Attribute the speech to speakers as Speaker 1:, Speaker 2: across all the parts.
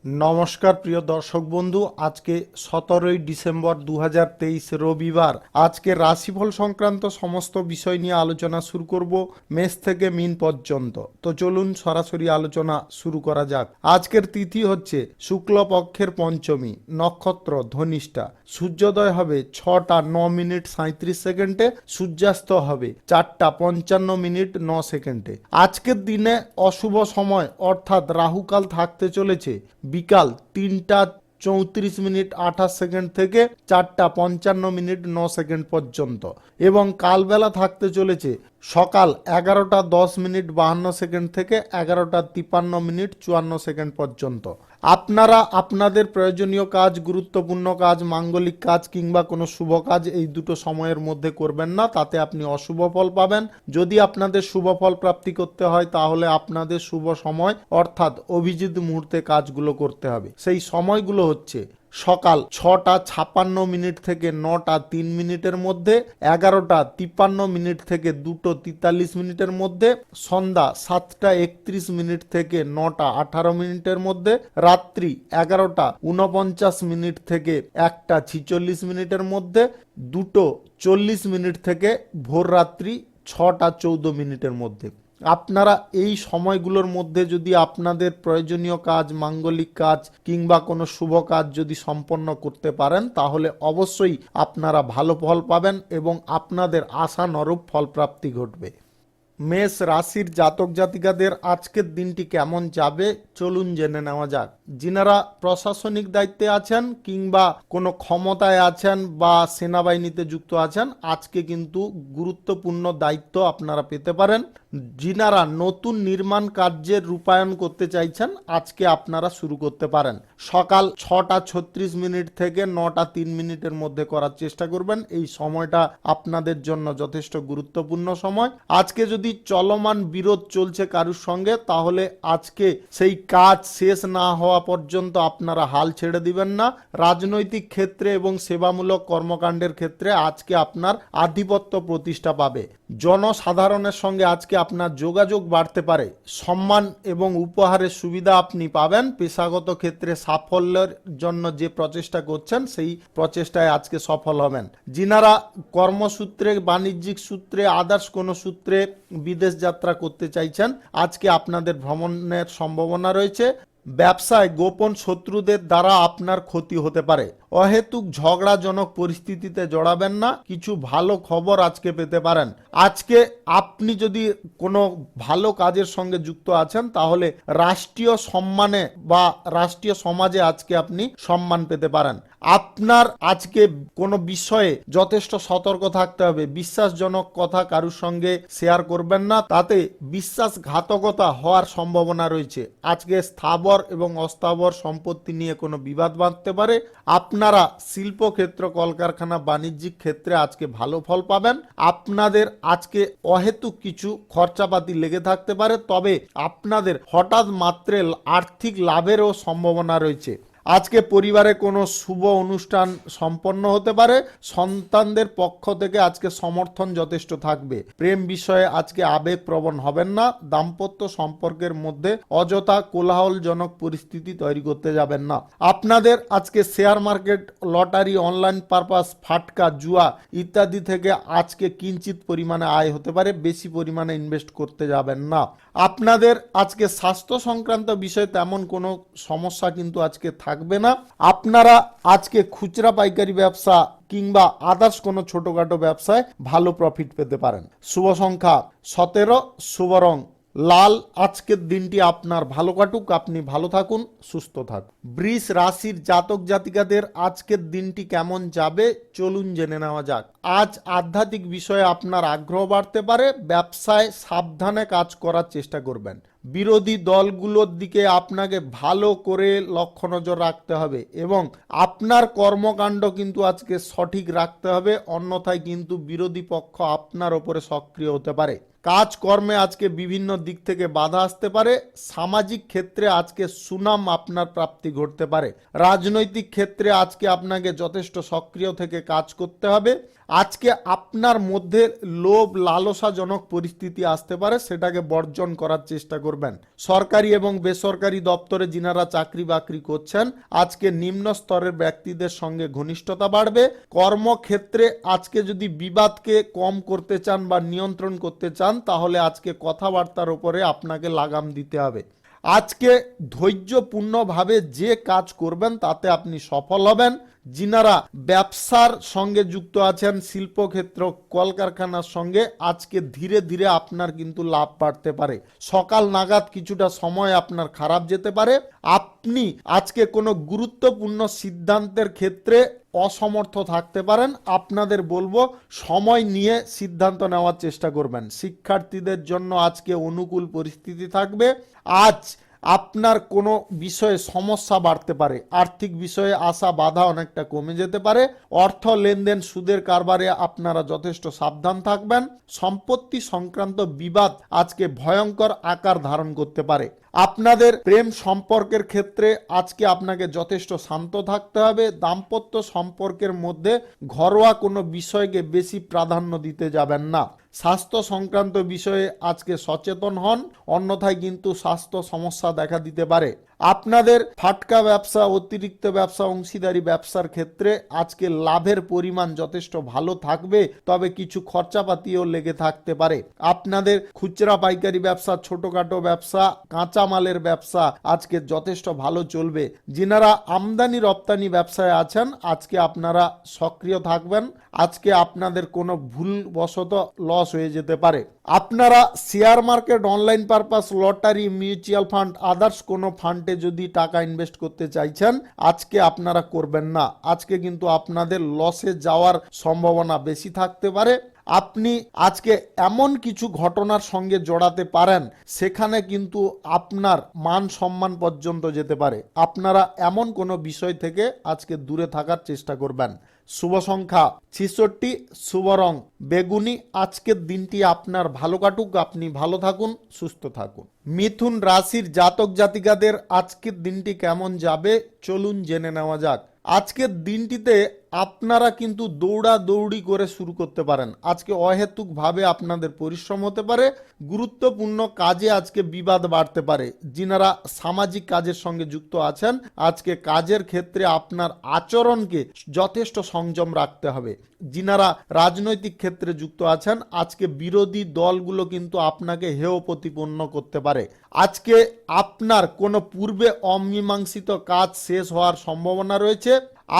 Speaker 1: নমস্কার প্রিয় দর্শক বন্ধু, আজকে 17ই ডিসেম্বর 2023 রবিবার। আজকে রাশিফল সংক্রান্ত সমস্ত বিষয় নিয়ে আলোচনা শুরু করব, মেষ থেকে মীন পর্যন্ত। তো চলুন সরাসরি আলোচনা শুরু করা যাক। আজকের তিথি হচ্ছে শুক্লপক্ষের পঞ্চমী, নক্ষত্র ধনিষ্ঠা, সূর্যোদয় হবে 6টা 9 মিনিট 37 সেকেন্ডে, সূর্যাস্ত হবে 4টা 55 মিনিট 9 সেকেন্ডে। আজকের দিনে অশুভ সময় অর্থাৎ রাহুকাল থাকতে চলেছে বিকাল 3টা 34 মিনিট 28 সেকেন্ড থেকে 4টা 55 মিনিট 9 সেকেন্ড পর্যন্ত, এবং কালবেলা থাকতে চলেছে সকাল 11টা 10 মিনিট 52 সেকেন্ড থেকে 11টা 53 মিনিট 54 সেকেন্ড পর্যন্ত। আপনারা আপনাদের প্রয়োজনীয় কাজ, গুরুত্বপূর্ণ কাজ, মাঙ্গলিক কাজ কিংবা কোনো শুভ কাজ এই দুটো সময়ের মধ্যে করবেন না, তাতে আপনি অশুভ ফল পাবেন। যদি আপনাদের শুভ ফল প্রাপ্তি করতে হয় তাহলে আপনাদের শুভ সময় অর্থাৎ অভিজিৎ মুহূর্তে কাজগুলো করতে হবে। সেই সময়গুলো হচ্ছে সকাল 6টা 56 মিনিট থেকে 9টা 3 মিনিটের মধ্যে, 11টা 53 মিনিট থেকে 2টো 43 মিনিটের মধ্যে, সন্ধ্যা 7টা 31 মিনিট থেকে 9টা 18 মিনিটের মধ্যে, রাত্রি 11টা 49 মিনিট থেকে 1টা 46 মিনিটের মধ্যে, 2টো 40 মিনিট থেকে ভোর রাত্রি 6টা 14 মিনিটের মধ্যে। আপনারা এই সময়গুলোর মধ্যে যদি আপনাদের প্রয়োজনীয় কাজ, মাঙ্গলিক কাজ কিংবা কোনো শুভ কাজ যদি সম্পন্ন করতে পারেন তাহলে অবশ্যই আপনারা ভালো ফল পাবেন এবং আপনাদের আশানুরূপ ফলপ্রাপ্তি ঘটবে। মেষ রাশির জাতক জাতিকাদের আজকের দিনটি কেমন যাবে চলুন জেনে নেওয়া যাক। যিনারা প্রশাসনিক দায়িত্বে আছেন কিংবা কোনো ক্ষমতায় আছেন বা সেনাবাহিনীতে যুক্ত আছেন, আজকে কিন্তু গুরুত্বপূর্ণ দায়িত্ব আপনারা পেতে পারেন। যিনারা নতুন নির্মাণ কার্যের রূপায়ণ করতে চাইছেন, আজকে আপনারা শুরু করতে পারেন। সকাল 6টা 36 মিনিট থেকে 9টা 3 মিনিটের মধ্যে করার চেষ্টা করবেন। এই সময়টা আপনাদের জন্য যথেষ্ট গুরুত্বপূর্ণ সময়। আজকে যদি চলমান বিরোধ চলছে কারুর সঙ্গে, তাহলে আজকে সেই কাজ শেষ না হওয়া পর্যন্ত আপনারা হাল ছেড়ে দিবেন না। রাজনৈতিক ক্ষেত্রে এবং সেবামূলক কর্মকাণ্ডের ক্ষেত্রে আজকে আপনার আধিপত্য প্রতিষ্ঠা পাবে। জনসাধারণের সঙ্গে আজকে আপনার যোগাযোগ বাড়তে পারে। সম্মান এবং উপহারের সুবিধা আপনি পাবেন। পেশাগত ক্ষেত্রে সাফল্যের জন্য যে প্রচেষ্টা করছেন সেই প্রচেষ্টায় আজকে সফল হবেন। যিনারা কর্মসূত্রে, বাণিজ্যিক সূত্রে, আদার্স কোনো সূত্রে বিদেশ যাত্রা করতে চাইছেন, আজকে আপনাদের ভ্রমণের সম্ভাবনা রয়েছে। ব্যবসায় গোপন শত্রুদের দ্বারা আপনার ক্ষতি হতে পারে। অহেতুক ঝগড়াজনক পরিস্থিতিতে জড়াবেন না। কিছু ভালো খবর আজকে পেতে পারেন। আজকে আপনি যদি কোনো ভালো কাজের সঙ্গে যুক্ত আছেন তাহলে রাষ্ট্রীয় সম্মানে বা রাষ্ট্রীয় সমাজে আজকে আপনি সম্মান পেতে পারেন। আপনার আজকে কোনো বিষয়ে যথেষ্ট সতর্ক থাকতে হবে। বিশ্বাসজনক কথা কারুর সঙ্গে শেয়ার করবেন না, তাতে বিশ্বাসঘাতকতা হওয়ার সম্ভাবনা রয়েছে। আজকে স্থাবর এবং অস্থাবর সম্পত্তি নিয়ে কোনো বিবাদ বাঁধতে পারে। আপনারা শিল্পক্ষেত্র, কলকারখানা, বাণিজ্যিক ক্ষেত্রে আজকে ভালো ফল পাবেন। আপনাদের আজকে অহেতুক কিছু খরচাপাতি লেগে থাকতে পারে, তবে আপনাদের হঠাৎ মাত্রে আর্থিক লাভেরও সম্ভাবনা রয়েছে। আজকে পরিবারে কোনো শুভ অনুষ্ঠান সম্পন্ন হতে পারে। সন্তানদের পক্ষ থেকে আজকে সমর্থন যথেষ্ট থাকবে। প্রেম বিষয়ে আজকে আবেগপ্রবণ হবেন না। দাম্পত্য সম্পর্কের মধ্যে অযথা কোলাহলজনক পরিস্থিতি তৈরি করতে যাবেন না। আপনাদের আজকে share market, lottery, online purpose, ফাটকা, জুয়া ইত্যাদি থেকে আজকে কিঞ্চিত পরিমাণে আয় হতে পারে। বেশি পরিমাণে ইনভেস্ট করতে যাবেন না। আপনাদের আজকে স্বাস্থ্য সংক্রান্ত বিষয়ে তেমন কোনো সমস্যা কিন্তু আজকে থাকবে না। আপনারা আজকে খুচরা পাইকারি ব্যবসা কিংবা আদার্স কোনো ছোটখাটো ব্যবসায় ভালো প্রফিট পেতে পারেন। শুভ সংখ্যা 17, শুভ রং লাল। আজকের দিনটি আপনার ভালো কাটুক, আপনি ভালো থাকুন, সুস্থ থাকুন। বৃষ রাশির জাতক জাতিকাদের আজকের দিনটি কেমন যাবে চলুন জেনে নেওয়া যাক। আজ আধ্যাত্মিক বিষয়ে আপনার আগ্রহ বাড়তে পারে। ব্যবসায় সাবধানে কাজ করার চেষ্টা করবেন। বিরোধী দলগুলোর দিকে আপনাকে ভালো করে লক্ষ্য নজর রাখতে হবে এবং আপনার কর্মকাণ্ড কিন্তু আজকে সঠিক রাখতে হবে, অন্যথায় কিন্তু বিরোধী পক্ষ আপনার ওপরে সক্রিয় হতে পারে। কাজকর্মে আজকে বিভিন্ন দিক থেকে বাধা আসতে পারে। সামাজিক ক্ষেত্রে আজকে সুনাম আপনার প্রাপ্তি ঘটতে পারে। রাজনৈতিক ক্ষেত্রে আজকে আপনাকে যথেষ্ট সক্রিয় থেকে কাজ করতে হবে। আজকে আপনার মধ্যে লোভ লালসাজনক পরিস্থিতি আসতে পারে, সেটাকে বর্জন করার চেষ্টা করবেন। সরকারি এবং বেসরকারি দপ্তরে যিনারা চাকরি বাকরি করছেন, আজকে নিম্ন স্তরের ব্যক্তিদের সঙ্গে ঘনিষ্ঠতা বাড়বে। কর্মক্ষেত্রে আজকে যদি বিবাদকে কম করতে চান বা নিয়ন্ত্রণ করতে চান, তাহলে আজকে কথাবার্তার উপরে আপনাকে লাগাম দিতে হবে। আজকে ধৈর্যপূর্ণভাবে যে কাজ করবেন তাতে আপনি সফল হবেন। যিনারা ব্যবসার সঙ্গে যুক্ত আছেন, শিল্পক্ষেত্র কলকারখানার সঙ্গে, আজকে ধীরে ধীরে আপনার কিন্তু লাভ বাড়তে পারে। সকাল নাগাদ কিছুটা সময় আপনার খারাপ যেতে পারে। আপনি আজকে কোনো গুরুত্বপূর্ণ সিদ্ধান্তের ক্ষেত্রে অসমর্থ থাকতে পারেন। আপনাদের বলবো সময় নিয়ে সিদ্ধান্ত নেওয়ার চেষ্টা করবেন। শিক্ষার্থীদের জন্য আজকে অনুকূল পরিস্থিতি থাকবে। আজ আপনার কোনো বিষয়ে সমস্যা বাড়তে পারে, আর্থিক বিষয়ে আসা বাধা অনেকটা কমে যেতে পারে। অর্থ লেনদেন সুদের কারবারে আপনারা যথেষ্ট সাবধান থাকবেন। সম্পত্তি সংক্রান্ত বিবাদ আজকে ভয়ঙ্কর আকার ধারণ করতে পারে। আপনাদের প্রেম সম্পর্কের ক্ষেত্রে আজকে আপনাকে যথেষ্ট শান্ত থাকতে হবে। দাম্পত্য সম্পর্কের মধ্যে ঘরোয়া কোনো বিষয়কে বেশি প্রাধান্য দিতে যাবেন না। স্বাস্থ্য সংক্রান্ত বিষয়ে আজকে সচেতন হন, অন্যথায় কিন্তু স্বাস্থ্য সমস্যা দেখা দিতে পারে। আপনাদের ফাটকা ব্যবসা, অতিরিক্ত ব্যবসা, অংশীদারি ব্যবসার ক্ষেত্রে আজকে লাভের পরিমাণ যথেষ্ট ভালো থাকবে, তবে কিছু খরচাপাতিও লেগে থাকতে পারে। আপনাদের খুচরা পাইকারি ব্যবসা, ছোটখাটো ব্যবসা, কাঁচামালের ব্যবসা আজকে যথেষ্ট ভালো চলবে। যিনারা আমদানি রপ্তানি ব্যবসায় আছেন, আজকে আপনারা সক্রিয় থাকবেন। আজকে আপনাদের কোনো ভুলবশত লস হয়ে যেতে পারে। আপনারা share market, online purpose, lottery, mutual fund, others কোনো ফান্ডে যদি টাকা ইনভেস্ট করতে চাইছেন, আজকে আপনারা করবেন না। আজকে কিন্তু আপনাদের লসে যাওয়ার সম্ভাবনা বেশি থাকতে পারে। আপনি আজকে এমন কিছু ঘটনার সঙ্গে জড়াতে পারেন, সেখানে কিন্তু আপনার মান সম্মান পর্যন্ত যেতে পারে। আপনারা এমন কোনো বিষয় থেকে আজকে দূরে থাকার চেষ্টা করবেন। শুভ সংখ্যা 66, শুভ রং বেগুনি। আজকের দিনটি আপনার ভালো কাটুক, আপনি ভালো থাকুন, সুস্থ থাকুন। মিথুন রাশির জাতক জাতিকাদের আজকের দিনটি কেমন যাবে চলুন জেনে নেওয়া যাক। আজকের দিনটিতে আপনারা কিন্তু দৌড়াদৌড়ি করে শুরু করতে পারেন। আজকে অহেতুকভাবে আপনাদের পরিশ্রম হতে পারে। গুরুত্বপূর্ণ কাজে আজকে বিবাদ বাড়তে পারে। যিনারা সামাজিক কাজের সঙ্গে যুক্ত আছেন, আজকে কাজের ক্ষেত্রে আপনার আচরণকে যথেষ্ট সংযম রাখতে হবে। যিনারা রাজনৈতিক ক্ষেত্রে যুক্ত আছেন, আজকে বিরোধী দলগুলো কিন্তু আপনাকে হেয় প্রতিপন্ন করতে পারে। আজকে আপনার কোনো পূর্বে অমীমাংসিত কাজ শেষ হওয়ার সম্ভাবনা রয়েছে।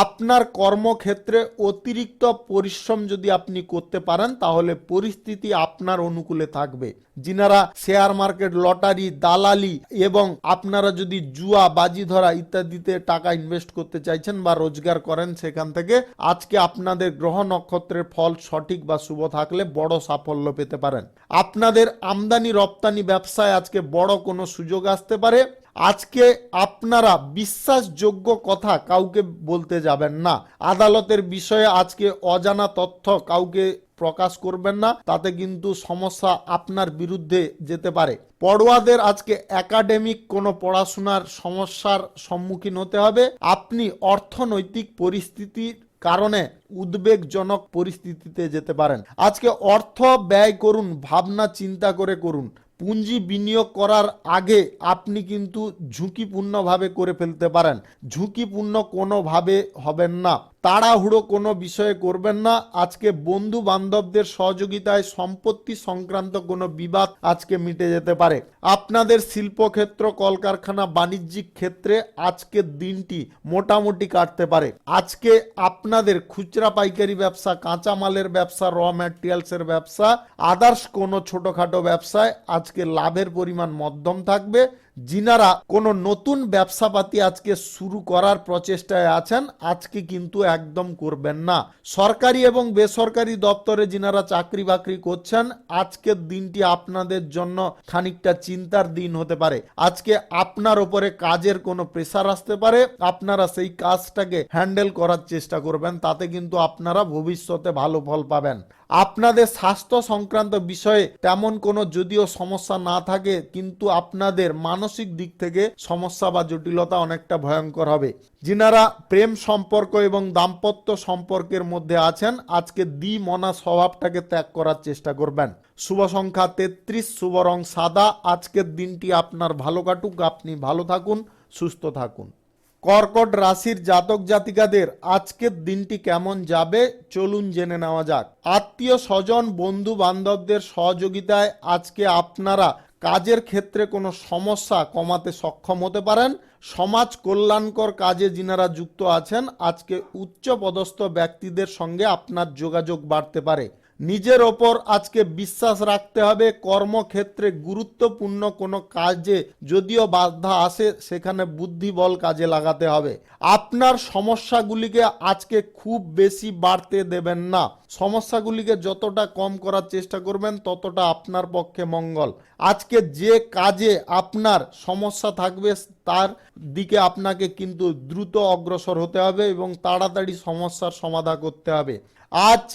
Speaker 1: আপনার কর্মক্ষেত্রে অতিরিক্ত পরিশ্রম যদি আপনি করতে পারেন, তাহলে পরিস্থিতি আপনার অনুকূলে থাকবে। যিনারা শেয়ার মার্কেট, লটারি, দালালি এবং আপনারা যদি জুয়া, বাজি ধরা ইত্যাদিতে টাকা ইনভেস্ট করতে চাইছেন বা রোজগার করেন, সেখান থেকে আজকে আপনাদের গ্রহ নক্ষত্রের ফল সঠিক বা শুভ থাকলে বড় সাফল্য পেতে পারেন। আপনাদের আমদানি রপ্তানি ব্যবসায় আজকে বড় কোনো সুযোগ আসতে পারে। আজকে আপনারা বিশ্বাসযোগ্য কথা কাউকে বলতে যাবেন না। আদালতের বিষয়ে আজকে অজানা তথ্য কাউকে প্রকাশ করবেন না, তাতে কিন্তু সমস্যা আপনার বিরুদ্ধে যেতে পারে। পড়ুয়াদের আজকে একাডেমিক কোনো পড়াশোনার সমস্যার সম্মুখীন হতে হবে। আপনি অর্থনৈতিক পরিস্থিতির কারণে উদ্বেগজনক পরিস্থিতিতে যেতে পারেন। আজকে অর্থ ব্যয় করুন, ভাবনা চিন্তা করে করুন। পুঁজি বিনিয়োগ করার আগে আপনি কিন্তু ঝুঁকিপূর্ণভাবে করে ফেলতে পারেন। ঝুঁকিপূর্ণ কোনোভাবে হবেন না, তাড়াহুড়ো কোনো বিষয়ে করবেন না। আজকে বন্ধু বান্ধবদের সহযোগিতায় সম্পত্তি সংক্রান্ত কোনো বিবাদ আজকে মিটে যেতে পারে। আপনাদের শিল্পক্ষেত্র, কলকারখানা, বাণিজ্যিক ক্ষেত্রে আজকের দিনটি মোটামুটি কাটতে পারে। আজকে আপনাদের খুচরা পাইকারি ব্যবসা, কাঁচামালের ব্যবসা, র ম্যাটেরিয়ালসের ব্যবসা, আদার্স কোনো ছোটখাটো ব্যবসায় আজকে লাভের পরিমাণ মধ্যম থাকবে। যিনারা কোনো নতুন ব্যবসাপাতি আজকে শুরু করার প্রচেষ্টায় আছেন, আজকে কিন্তু একদম করবেন না। সরকারি এবং বেসরকারি দপ্তরে যিনারা চাকরি বাকরি করছেন, আজকের দিনটি আপনাদের জন্য খানিকটা চিন্তার দিন হতে পারে। আজকে আপনার উপরে কাজের কোনো প্রেসার আসতে পারে, আপনারা সেই কাজটাকে হ্যান্ডেল করার চেষ্টা করবেন, তাতে কিন্তু আপনারা ভবিষ্যতে ভালো ফল পাবেন। আপনাদের স্বাস্থ্য সংক্রান্ত বিষয়ে তেমন কোনো যদিও সমস্যা না থাকে, কিন্তু আপনাদের মানসিক দিক থেকে সমস্যা বা জটিলতা অনেকটা ভয়ঙ্কর হবে। যিনারা প্রেম সম্পর্ক এবং দাম্পত্য সম্পর্কের মধ্যে আছেন, আজকে দ্বিমনা স্বভাবটাকে ত্যাগ করার চেষ্টা করবেন। শুভ সংখ্যা 33, শুভ রং সাদা। আজকের দিনটি আপনার ভালো কাটুক, আপনি ভালো থাকুন, সুস্থ থাকুন। কর্কট রাশির জাতক জাতিকাদের আজকের দিনটি কেমন যাবে চলুন জেনে নেওয়া যাক। আত্মীয় স্বজন বন্ধু বান্ধবদের সহযোগিতায় আজকে আপনারা কাজের ক্ষেত্রে কোনো সমস্যা কমাতে সক্ষম হতে পারেন। সমাজ কল্যাণকর কাজে যিনারা যুক্ত আছেন, আজকে উচ্চ পদস্থ ব্যক্তিদের সঙ্গে আপনার যোগাযোগ বাড়তে পারে। নিজের ওপর আজকে বিশ্বাস রাখতে হবে। কর্মক্ষেত্রে গুরুত্বপূর্ণ কোনো কাজে যদিও বাধা আসে, সেখানে বুদ্ধিবল কাজে লাগাতে হবে। আপনার সমস্যাগুলিকে আজকে খুব বেশি বাড়তে দেবেন না। সমস্যাগুলিকে যতটা কম করার চেষ্টা করবেন ততটা আপনার পক্ষে মঙ্গল। আজকে যে কাজে আপনার সমস্যা থাকবে তার দিকে আপনাকে কিন্তু দ্রুত অগ্রসর হতে হবে এবং তাড়াতাড়ি সমস্যার সমাধান করতে হবে। আজ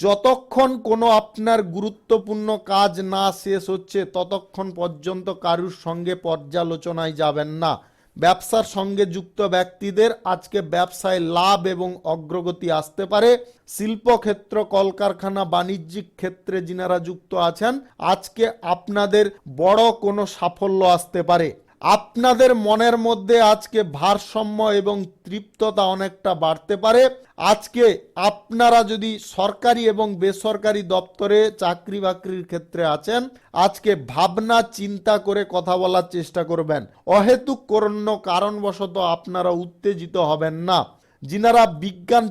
Speaker 1: যতক্ষণ কোনো আপনার গুরুত্বপূর্ণ কাজ না শেষ হচ্ছে ততক্ষণ পর্যন্ত কারুর সঙ্গে পর্যালোচনায় যাবেন না। ব্যবসার সঙ্গে যুক্ত ব্যক্তিদের আজকে ব্যবসায় লাভ এবং অগ্রগতি আসতে পারে। শিল্পক্ষেত্র কলকারখানা বাণিজ্যিক ক্ষেত্রে যিনারা যুক্ত আছেন, আজকে আপনাদের বড় কোনো সাফল্য আসতে পারে। আপনাদের মনের মধ্যে আজকে ভারসাম্য এবং তৃপ্ততা অনেকটা বাড়তে পারে। আজকে আপনারা যদি সরকারি এবং বেসরকারি দপ্তরে চাকরি বাকরির ক্ষেত্রে আছেন, আজকে ভাবনা চিন্তা করে কথা বলার চেষ্টা করবেন। অহেতুক কোনো কারণবশত আপনারা উত্তেজিত হবেন না। যিনারা বিজ্ঞান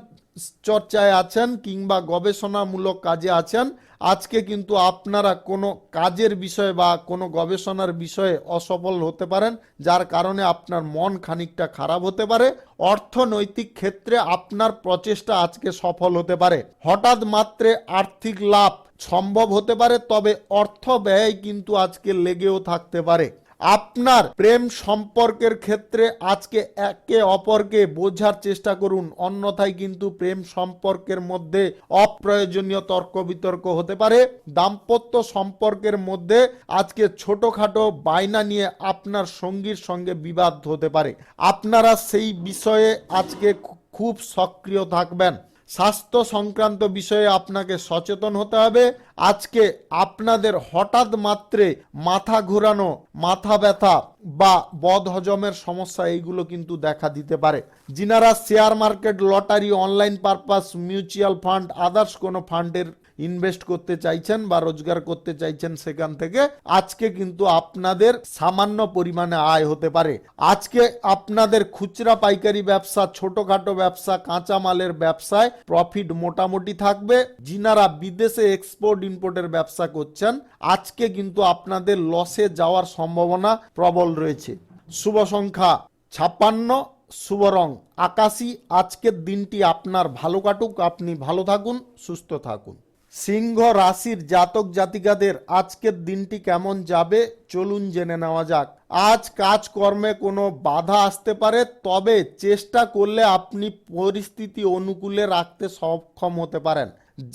Speaker 1: চর্চায় আছেন কিংবা গবেষণামূলক কাজে আছেন, আজকে কিন্তু আপনারা কোনো কাজের বিষয়ে বা কোনো গবেষণার বিষয়ে অসফল হতে পারেন, যার কারণে আপনার মন খানিকটা খারাপ হতে পারে। অর্থনৈতিক ক্ষেত্রে আপনার প্রচেষ্টা আজকে সফল হতে পারে। হঠাৎ মাত্রে আর্থিক লাভ সম্ভব হতে পারে, তবে অর্থ ব্যয় কিন্তু আজকে লেগেও থাকতে পারে। আপনার প্রেম সম্পর্কের ক্ষেত্রে আজকে একে অপরকে বোঝার চেষ্টা করুন, অন্যথায় কিন্তু প্রেম সম্পর্কের মধ্যে অপ্রয়োজনীয় তর্ক বিতর্ক হতে পারে। দাম্পত্য সম্পর্কের মধ্যে আজকে ছোটখাটো বায়না নিয়ে আপনার সঙ্গীর সঙ্গে বিবাদ হতে পারে। আপনারা সেই বিষয়ে আজকে খুব সক্রিয় থাকবেন। স্বাস্থ্য সংক্রান্ত বিষয়ে আপনাকে সচেতন হতে হবে। আজকে আপনাদের হঠাৎ মাত্রে মাথা ঘোরানো, মাথা ব্যথা বা বদহজমের সমস্যা এইগুলো কিন্তু দেখা দিতে পারে। যিনারা share market, lottery, online purpose, mutual fund, others কোনো ফান্ডের ইনভেস্ট করতে চাইছেন বা রোজগার করতে চাইছেন, সেখান থেকে আজকে কিন্তু আপনাদের সামান্য পরিমাণে আয় হতে পারে। আজকে আপনাদের খুচরা পাইকারি ব্যবসা, ছোটখাটো ব্যবসা, কাঁচামালের ব্যবসায় প্রফিট মোটামুটি থাকবে। যিনারা বিদেশে এক্সপোর্ট ইম্পোর্টের ব্যবসা করছেন, আজকে কিন্তু আপনাদের লসে যাওয়ার সম্ভাবনা প্রবল রয়েছে। শুভ সংখ্যা 56, শুভ রং আকাশী। আজকের দিনটি আপনার ভালো কাটুক, আপনি ভালো থাকুন, সুস্থ থাকুন। সিংহ রাশির জাতক জাতিকাদের আজকের দিনটি কেমন যাবে চলুন জেনে নেওয়া যাক। আজ কাজকর্মে কোনো বাধা আসতে পারে, তবে চেষ্টা করলে আপনি পরিস্থিতি অনুকূলে রাখতে সক্ষম হতে পারেন,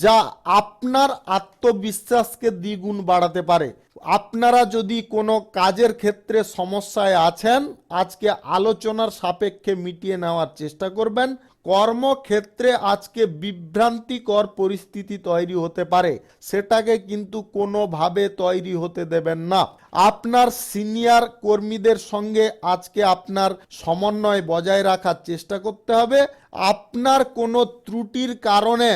Speaker 1: যা আপনার আত্মবিশ্বাসকে দ্বিগুণ বাড়াতে পারে। আপনারা যদি কোনো কাজের ক্ষেত্রে সমস্যায় আছেন, আজকে আলোচনার সাপেক্ষে মিটিয়ে নেওয়ার চেষ্টা করবেন। কর্মক্ষেত্রে আজকে বিভ্রান্তিকর পরিস্থিতি তৈরি হতে পারে, সেটাকে কিন্তু কোনোভাবে তৈরি হতে দেবেন না। আপনার সিনিয়র কর্মীদের সঙ্গে আজকে আপনার সমন্বয় বজায় রাখার চেষ্টা করতে হবে। আপনার কোনো ত্রুটির কারণে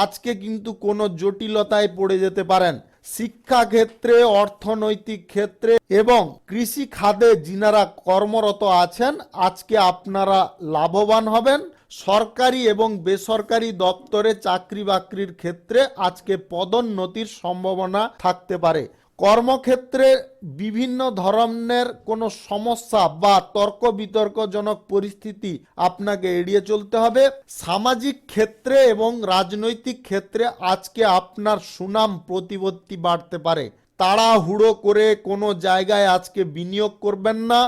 Speaker 1: আজকে কিন্তু কোনো জটিলতায় পড়ে যেতে পারেন। শিক্ষাক্ষেত্রে, অর্থনৈতিক ক্ষেত্রে এবং কৃষি খাতে যিনারা কর্মরত আছেন, আজকে আপনারা লাভবান হবেন। সরকারি এবং বেসরকারি দপ্তরে চাকরি বাকরির ক্ষেত্রে আজকে পদোন্নতির সম্ভাবনা থাকতে পারে। কর্মক্ষেত্রে বিভিন্ন ধরনের কোনো সমস্যা বা তর্ক বিতর্কজনক পরিস্থিতি আপনাকে এড়িয়ে চলতে হবে। সামাজিক ক্ষেত্রে এবং রাজনৈতিক ক্ষেত্রে আজকে আপনার সুনাম প্রতিপত্তি বাড়তে পারে। তাড়াহুড়ো করে কোনো জায়গায় আজকে বিনিয়োগ করবেন না।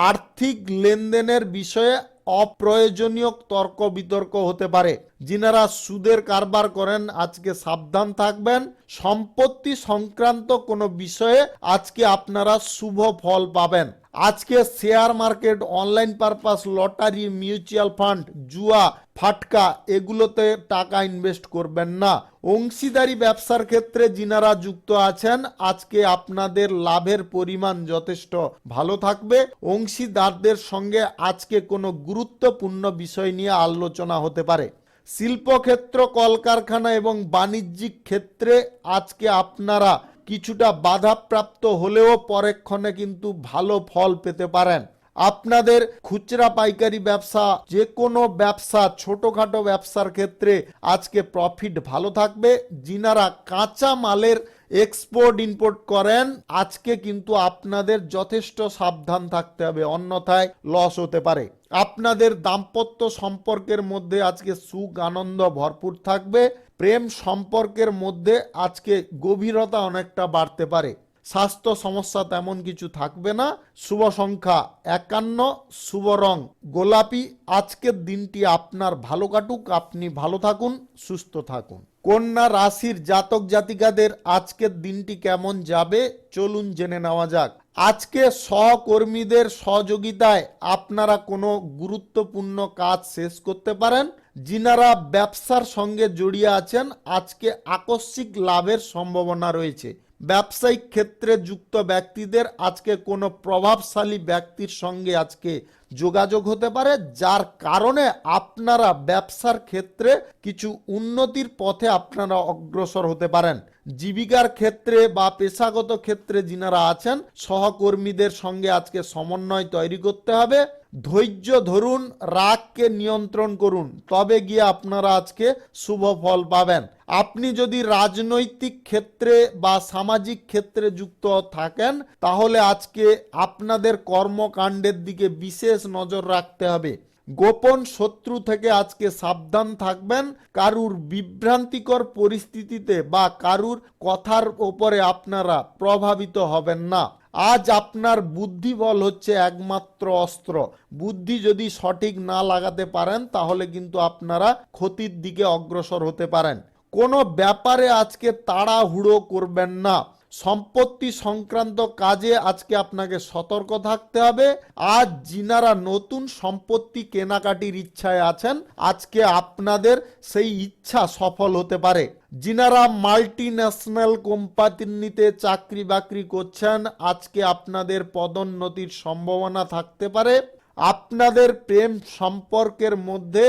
Speaker 1: আর্থিক লেনদেনের বিষয়ে অপ্রয়োজনীয় তর্ক বিতর্ক হতে পারে। যিনারা সুদের কারবার করেন আজকে সাবধান থাকবেন। সম্পত্তি সংক্রান্ত কোনো বিষয়ে আজকে আপনারা শুভ ফল পাবেন। আজকে share market, online purpose, lottery, mutual fund, জুয়া, ফাটকা এগুলোতে টাকা ইনভেস্ট করবেন না। অংশীদারি ব্যবসার ক্ষেত্রে যিনারা যুক্ত আছেন আজকে আপনাদের লাভের পরিমাণ যথেষ্ট ভালো থাকবে। অংশীদারদের সঙ্গে আজকে কোনো গুরুত্বপূর্ণ বিষয় নিয়ে আলোচনা হতে পারে। শিল্পক্ষেত্র, কলকারখানা এবং বাণিজ্যিক ক্ষেত্রে আজকে আপনারা কিছুটা বাধাপ্রাপ্ত হলেও পরক্ষণে কিন্তু ভালো ফল পেতে পারেন। আপনাদের খুচরা পাইকারি ব্যবসা, যে কোনো ব্যবসা, ছোটখাটো ব্যবসার ক্ষেত্রে আজকে প্রফিট ভালো থাকবে। যিনারা কাঁচা মালের এক্সপোর্ট ইম্পোর্ট করেন আজকে কিন্তু আপনাদের যথেষ্ট সাবধান থাকতে হবে, অন্যথায় লস হতে পারে। আপনাদের দাম্পত্য সম্পর্কের মধ্যে আজকে সুখ আনন্দ ভরপুর থাকবে। প্রেম সম্পর্কের মধ্যে আজকে গভীরতা অনেকটা বাড়তে পারে। স্বাস্থ্য সমস্যা তেমন কিছু থাকবে না। শুভ সংখ্যা 51, শুভ রং গোলাপি। আজকের দিনটি আপনার ভালো কাটুক, আপনি ভালো থাকুন, সুস্থ থাকুন। কন্যা রাশির জাতক জাতিকাদের আজকের দিনটি কেমন যাবে চলুন জেনে নেওয়া যাক। আজকে সহকর্মীদের সহযোগিতায় আপনারা কোনো গুরুত্বপূর্ণ কাজ শেষ করতে পারেন। যিনারা ব্যবসার সঙ্গে জড়িয়ে আছেন আজকে আকস্মিক লাভের সম্ভাবনা রয়েছে। ব্যবসায়িক ক্ষেত্রে যুক্ত ব্যক্তিদের আজকে কোনো প্রভাবশালী ব্যক্তির সঙ্গে আজকে যোগাযোগ হতে পারে, যার কারণে আপনারা ব্যবসার ক্ষেত্রে কিছু উন্নতির পথে আপনারা অগ্রসর হতে পারেন। জীবিকার ক্ষেত্রে বা পেশাগত ক্ষেত্রে যিনারা আছেন সহকর্মীদের সঙ্গে আজকে সমন্বয় তৈরি করতে হবে। ধৈর্য ধরুন, রাগকে নিয়ন্ত্রণ করুন, তবে গিয়ে আপনারা আজকে শুভ ফল পাবেন। আপনি যদি রাজনৈতিক ক্ষেত্রে বা সামাজিক ক্ষেত্রে যুক্ত থাকেন তাহলে আজকে আপনাদের কর্মকাণ্ডের দিকে বিশেষ নজর রাখতে হবে। গোপন শত্রু থেকে আজকে সাবধান থাকবেন। কারুর বিভ্রান্তিকর পরিস্থিতিতে বা কারুর কথার ওপরে আপনারা প্রভাবিত হবেন না। আজ আপনার বুদ্ধি বল হচ্ছে একমাত্র অস্ত্র। বুদ্ধি যদি সঠিক না লাগাতে পারেন তাহলে কিন্তু আপনারা ক্ষতির দিকে অগ্রসর হতে পারেন। কোনো ব্যাপারে আজকে তাড়াহুড়ো করবেন না। সম্পত্তি সংক্রান্ত কাজে আজকে আপনাকে সতর্ক থাকতে হবে। আজ যিনারা নতুন সম্পত্তি কেনাকাটির ইচ্ছায় আছেন আজকে আপনাদের সেই ইচ্ছা সফল হতে পারে। যিনারা মাল্টি ন্যাশনাল কোম্পানিতে চাকরি বাকরি করছেন আজকে আপনাদের পদোন্নতির সম্ভাবনা থাকতে পারে। আপনাদের প্রেম সম্পর্কের মধ্যে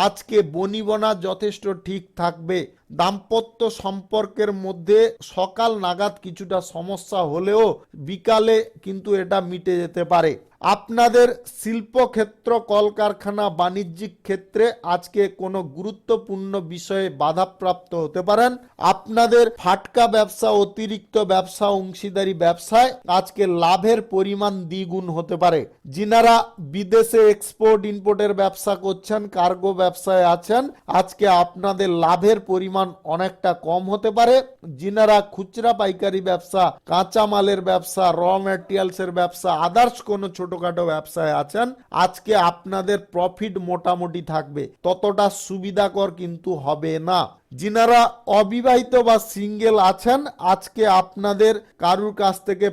Speaker 1: আজকে বনিবনা যথেষ্ট ঠিক থাকবে। দাম্পত্য সম্পর্কের মধ্যে সকাল নাগাদ কিছুটা সমস্যা হলেও বিকালে কিন্তু এটা মিটে যেতে পারে। আপনাদের শিল্পক্ষেত্র, কলকারখানা, বাণিজ্যিক ক্ষেত্রে আজকে কোনো গুরুত্বপূর্ণ বিষয়ে বাধাপ্রাপ্ত হতে পারেন। আপনাদের ফাটকা ব্যবসা, অতিরিক্ত ব্যবসা, অংশীদারি ব্যবসায় আজকে লাভের পরিমাণ দ্বিগুণ হতে পারে। যিনারা বিদেশে এক্সপোর্ট ইম্পোর্টের ব্যবসা করছেন, কার্গো ব্যবসায় আছেন আজকে আপনাদের লাভের পরিমাণ অনেকটা কম হতে পারে। যিনারা খুচরা পাইকারি ব্যবসা, কাঁচা মালের ব্যবসা, র ম্যাটেরিয়ালসের ব্যবসা, আদার্স কোনো ছোটখাটো ব্যবসায় আছেন আজকে আপনাদের প্রফিট মোটামুটি থাকবে, ততটা সুবিধাকর কিন্তু হবে না। যিনারা অবিবাহিত বা সিঙ্গেল আছেন আজকে আপনাদের কারুর কাছ থেকে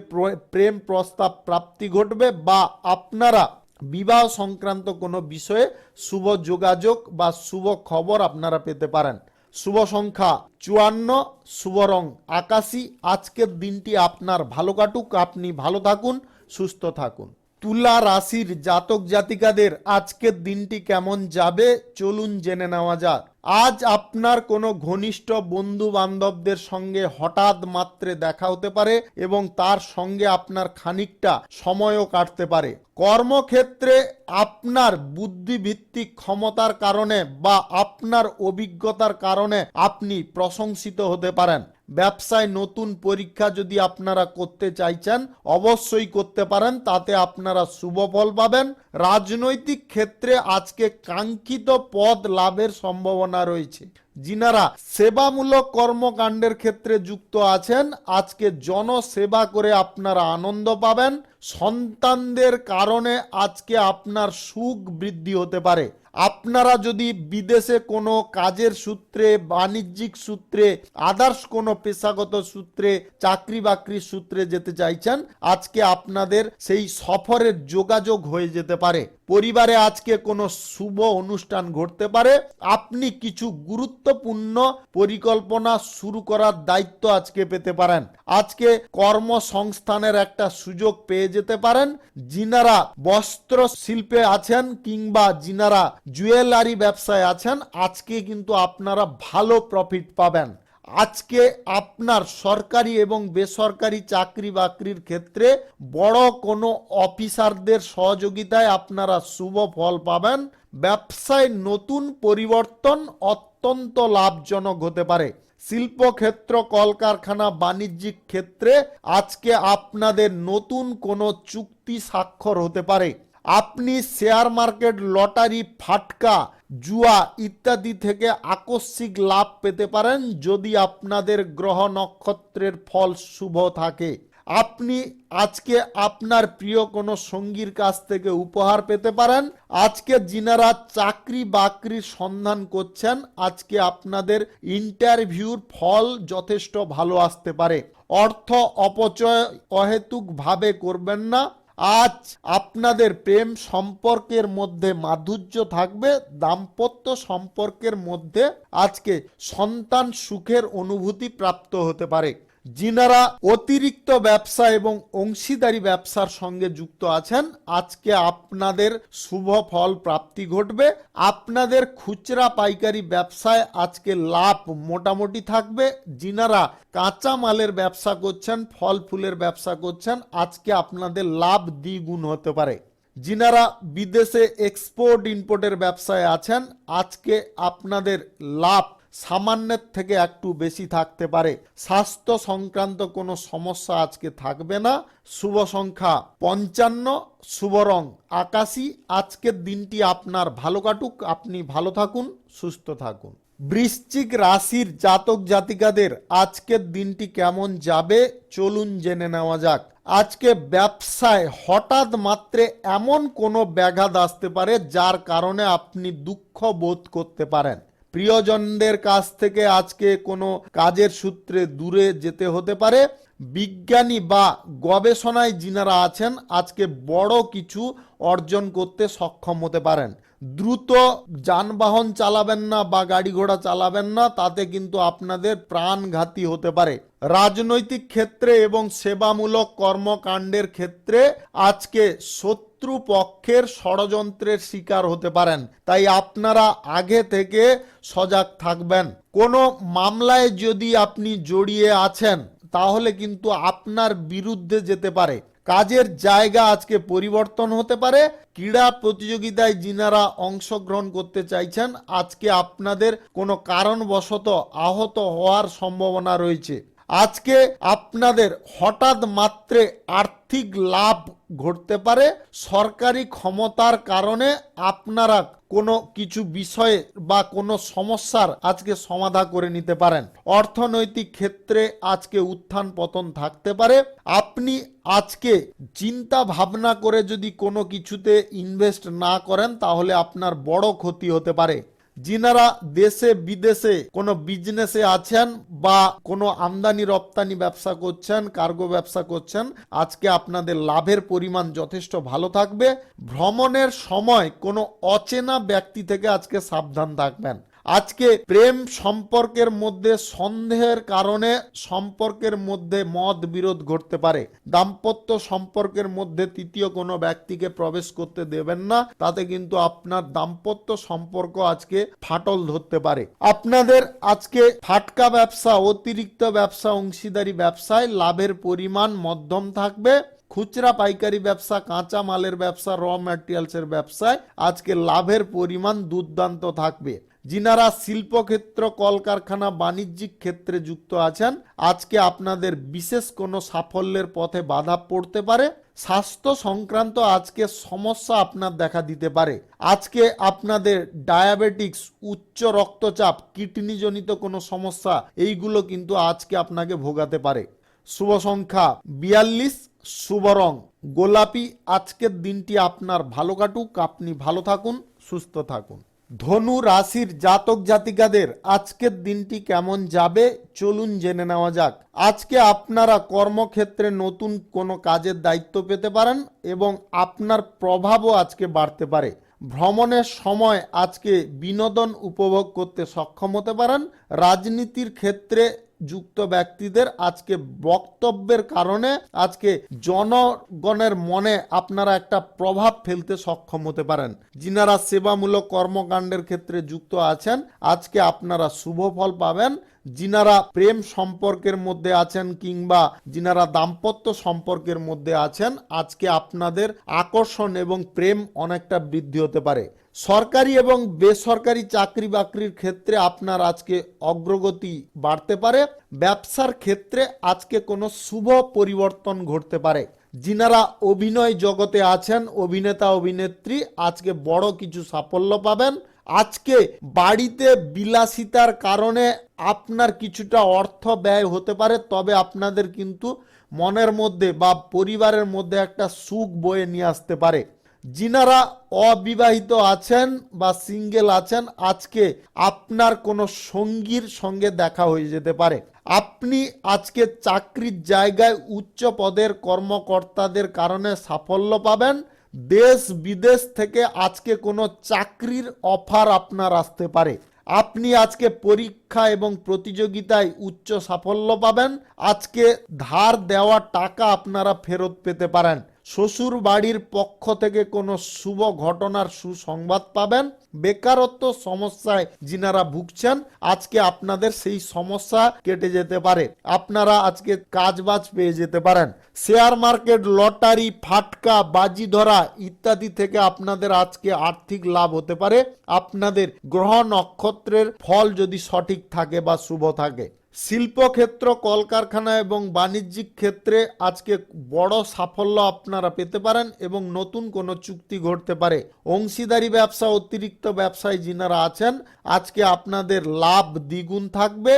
Speaker 1: প্রেম প্রস্তাব প্রাপ্তি ঘটবে বা আপনারা বিবাহ সংক্রান্ত কোনো বিষয়ে শুভ যোগাযোগ বা শুভ খবর আপনারা পেতে পারেন। শুভ সংখ্যা 54, শুভ রং আকাশী। আজকের দিনটি আপনার ভালো কাটুক, আপনি ভালো থাকুন, সুস্থ থাকুন। তুলা রাশির জাতক জাতিকাদের আজকের দিনটি কেমন যাবে চলুন জেনে নেওয়া যাক। আজ আপনার কোনো ঘনিষ্ঠ বন্ধু বান্ধবদের সঙ্গে হঠাৎ মাত্রে দেখা হতে পারে এবং তার সঙ্গে আপনার খানিকটা সময়ও কাটতে পারে। কর্মক্ষেত্রে আপনার বুদ্ধিভিত্তিক ক্ষমতার কারণে বা আপনার অভিজ্ঞতার কারণে আপনি প্রশংসিত হতে পারেন। ব্যবসায় নতুন পরীক্ষা যদি আপনারা করতে চাইছেন অবশ্যই করতে পারেন, তাতে আপনারা শুভ ফল পাবেন। রাজনৈতিক ক্ষেত্রে আজকে কাঙ্ক্ষিত পদ লাভের সম্ভাবনা রয়েছে। যিনারা সেবামূলক কর্মকাণ্ডের ক্ষেত্রে যুক্ত আছেন আজকে জনসেবা করে আপনারা আনন্দ পাবেন। সন্তানদের কারণে আজকে আপনার সুখ বৃদ্ধি হতে পারে। আপনারা যদি বিদেশে কোনো কাজের সূত্রে, বাণিজ্যিক সূত্রে, আদার্স কোনো পেশাগত সূত্রে, চাকরি বাকরির সূত্রে যেতে চাইছেন, আজকে আপনাদের সেই সফরের যোগাযোগ হয়ে যেতে পারে। পরিবারে আজকে কোনো শুভ অনুষ্ঠান ঘটতে পারে। আপনি কিছু গুরুত্বপূর্ণ পরিকল্পনা শুরু করার দায়িত্ব আজকে পেতে পারেন। আজকে কর্মসংস্থানের একটা সুযোগ পেয়ে যেতে পারেন। যিনারা বস্ত্র শিল্পে আছেন কিংবা যিনারা জুয়েলারি ব্যবসায় আছেন, আজকে কিন্তু আপনারা ভালো প্রফিট পাবেন। আজকে আপনার সরকারি এবং বেসরকারি চাকরি বাকরির ক্ষেত্রে বড় কোনো অফিসারদের সহযোগিতায় আপনারা শুভ ফল পাবেন। ব্যবসায় নতুন পরিবর্তন অত্যন্ত লাভজনক হতে পারে। শিল্পক্ষেত্র, কলকারখানা, বাণিজ্যিক ক্ষেত্রে আজকে আপনাদের নতুন কোনো চুক্তি স্বাক্ষর হতে পারে। আপনি শেয়ার মার্কেট, লটারি, ফাটকা, জুয়া ইত্যাদি থেকে আকস্মিক লাভ পেতে পারেন যদি আপনাদের গ্রহ নক্ষত্রের ফল শুভ থাকে। আপনি আজকে আপনার প্রিয় কোনো সঙ্গীর কাছ থেকে উপহার পেতে পারেন। আজকে যিনারা চাকরি বাকরির সন্ধান করছেন, আজকে আপনাদের ইন্টারভিউর ফল যথেষ্ট ভালো আসতে পারে। অর্থ অপচয় অহেতুকভাবে করবেন না। আজ আপনাদের প্রেম সম্পর্কের মধ্যে মাধুর্য থাকবে। দাম্পত্য সম্পর্কের মধ্যে আজকে সন্তান সুখের অনুভূতি প্রাপ্ত হতে পারে। যিনারা অতিরিক্ত ব্যবসা এবং অংশীদারি ব্যবসার সঙ্গে যুক্ত আছেন, আজকে আপনাদের শুভ ফল প্রাপ্তি ঘটবে। আপনাদের খুচরা পাইকারি ব্যবসায় আজকে লাভ মোটামুটি থাকবে। যিনারা কাঁচা মালের ব্যবসা করছেন, ফল ফুলের ব্যবসা করছেন, আজকে আপনাদের লাভ দ্বিগুণ হতে পারে। যিনারা বিদেশে এক্সপোর্ট ইম্পোর্টের ব্যবসায় আছেন, আজকে আপনাদের লাভ সামান্যের থেকে একটু বেশি থাকতে পারে। স্বাস্থ্য সংক্রান্ত কোনো সমস্যা আজকে থাকবে না। শুভ সংখ্যা 55, শুভ রং আকাশী। আজকের দিনটি আপনার ভালো কাটুক, আপনি ভালো থাকুন, সুস্থ থাকুন। বৃশ্চিক রাশির জাতক জাতিকাদের আজকের দিনটি কেমন যাবে চলুন জেনে নেওয়া যাক। আজকে ব্যবসায় হঠাৎ মাত্রে এমন কোনো ব্যাঘাত আসতে পারে যার কারণে আপনি দুঃখ বোধ করতে পারেন। প্রিয়জনদের কাছ থেকে আজকে কোনো কাজের সূত্রে দূরে যেতে হতে পারে। বিজ্ঞানী বা গবেষণায় যিনারা আছেন, আজকে বড় কিছু অর্জন করতে সক্ষম হতে পারেন। দ্রুত যানবাহন চালাবেন না বা গাড়ি ঘোড়া চালাবেন না, তাতে কিন্তু আপনাদের প্রাণঘাতী হতে পারে। রাজনৈতিক ক্ষেত্রে এবং সেবামূলক কর্মকাণ্ডের ক্ষেত্রে আজকে শত্রু পক্ষের ষড়যন্ত্রের শিকার হতে পারেন, তাই আপনারা আগে থেকে সজাগ থাকবেন। কোনো মামলায় যদি আপনি জড়িয়ে আছেন, তাহলে কিন্তু আপনার বিরুদ্ধে যেতে পারে। কাজের জায়গা আজকে পরিবর্তন হতে পারে। ক্রীড়া প্রতিযোগিতায় যিনারা অংশগ্রহণ করতে চাইছেন, আজকে আপনাদের কোনো কারণবশত আহত হওয়ার সম্ভাবনা রয়েছে। আজকে আপনাদের হঠাৎ মাত্রে আর্থিক লাভ ঘটতে পারে। সরকারি ক্ষমতার কারণে আপনারা কোনো কিছু বিষয়ে বা কোনো সমস্যার আজকে সমাধান করে নিতে পারেন। অর্থনৈতিক ক্ষেত্রে আজকে উত্থান পতন থাকতে পারে। আপনি আজকে চিন্তা ভাবনা করে যদি কোনো কিছুতে ইনভেস্ট না করেন, তাহলে আপনার বড় ক্ষতি হতে পারে। যিনারা দেশে বিদেশে কোনো বিজনেসে আছেন বা কোনো আমদানি রপ্তানি ব্যবসা করছেন, কার্গো ব্যবসা করছেন, আজকে আপনাদের লাভের পরিমাণ যথেষ্ট ভালো থাকবে। ভ্রমণের সময় কোনো অচেনা ব্যক্তি থেকে আজকে সাবধান থাকবেন। আজকে প্রেম সম্পর্কের মধ্যে সন্দেহের কারণে সম্পর্কের মধ্যে মত বিরোধ ঘটতে পারে। দাম্পত্য সম্পর্কের মধ্যে তৃতীয় কোনো ব্যক্তিকে প্রবেশ করতে দেবেন না, তাতে কিন্তু আপনার দাম্পত্য সম্পর্ক আজকে ফাটল ধরতে পারে। আপনাদের আজকে ফাটকা ব্যবসা, অতিরিক্ত ব্যবসা, অংশীদারি ব্যবসায় লাভের পরিমাণ মধ্যম থাকবে। খুচরা পাইকারি ব্যবসা, কাঁচা মালের ব্যবসা, র ম্যাটেরিয়ালসের ব্যবসায় আজকে লাভের পরিমাণ দুর্দান্ত থাকবে। যিনারা শিল্পক্ষেত্র, কলকারখানা, বাণিজ্যিক ক্ষেত্রে যুক্ত আছেন, আজকে আপনাদের বিশেষ কোনো সাফল্যের পথে বাধা পড়তে পারে। স্বাস্থ্য সংক্রান্ত আজকে সমস্যা আপনার দেখা দিতে পারে। আজকে আপনাদের ডায়াবেটিক্স, উচ্চ রক্তচাপ, কিডনিজনিত কোনো সমস্যা, এইগুলো কিন্তু আজকে আপনাকে ভোগাতে পারে। শুভ সংখ্যা 42, শুভ রং গোলাপি। আজকের দিনটি আপনার ভালো কাটুক, আপনি ভালো থাকুন, সুস্থ থাকুন। ধনু রাশির জাতক জাতিকাদের আজকের দিনটি কেমন যাবে চলুন জেনে নেওয়া যাক। আজকে আপনারা কর্মক্ষেত্রে নতুন কোনো কাজের দায়িত্ব পেতে পারেন এবং আপনার প্রভাবও আজকে বাড়তে পারে। ভ্রমণের সময় আজকে বিনোদন উপভোগ করতে সক্ষম হতে পারেন। রাজনীতির ক্ষেত্রে যুক্ত ব্যক্তিদের আজকে বক্তব্যের কারণে আজকে জনগণের মনে আপনারা একটা প্রভাব ফেলতে সক্ষম হতে পারেন। যিনারা সেবামূলক কর্মকাণ্ডের ক্ষেত্রে যুক্ত আছেন আজকে আপনারা শুভ ফল পাবেন। যিনারা প্রেম সম্পর্কের মধ্যে আছেন কিংবা যিনারা দাম্পত্য সম্পর্কের মধ্যে আছেন আজকে আপনাদের আকর্ষণ এবং প্রেম অনেকটা বৃদ্ধি হতে পারে। সরকারি এবং বেসরকারি চাকরি বাকরির ক্ষেত্রে আপনার আজকে অগ্রগতি বাড়তে পারে। ব্যবসার ক্ষেত্রে আজকে কোনো শুভ পরিবর্তন ঘটতে পারে। যিনারা অভিনয় জগতে আছেন অভিনেতা অভিনেত্রী আজকে বড় কিছু সাফল্য পাবেন। আজকে বাড়িতে বিলাসিতার কারণে আপনার কিছুটা অর্থ ব্যয় হতে পারে, তবে আপনাদের কিন্তু মনের মধ্যে বা পরিবারের মধ্যে একটা সুখ বয়ে নিয়ে আসতে পারে। যিনারা অবিবাহিত আছেন বা সিঙ্গেল আছেন আজকে আপনার কোনো সঙ্গীর সঙ্গে দেখা হয়ে যেতে পারে। আপনি আজকে চাকরির জায়গায় উচ্চ পদের কর্মকর্তাদের কারণে সাফল্য পাবেন। দেশ বিদেশ থেকে আজকে কোনো চাকরির অফার আপনার আসতে পারে। আপনি আজকে পরীক্ষা এবং প্রতিযোগিতায় উচ্চ সাফল্য পাবেন। আজকে ধার দেওয়া টাকা আপনারা ফেরত পেতে পারেন। শ্বশুর বাড়ির পক্ষ থেকে কোনো শুভ ঘটনার সুসংবাদ পাবেন। বেকারত্ব সমস্যায় যিনারা ভুগছেন আজকে আপনাদের সেই সমস্যা কেটে যেতে পারে। আপনারা আজকে কাজবাজ পেয়ে যেতে পারেন। শেয়ার মার্কেট, লটারি, ফাটকা, বাজি ধরা ইত্যাদি থেকে আপনাদের আজকে আর্থিক লাভ হতে পারে। আপনাদের গ্রহ নক্ষত্রের ফল যদি সঠিক থাকে বা শুভ থাকে। শিল্পক্ষেত্র, কলকারখানা এবং বাণিজ্যিক ক্ষেত্রে আজকে বড় সাফল্য আপনারা পেতে পারেন এবং নতুন কোনো চুক্তি ঘটতে পারে। অংশীদারি ব্যবসা, অতিরিক্ত ব্যবসায় যিনারা আছেন আজকে আপনাদের লাভ দ্বিগুণ থাকবে।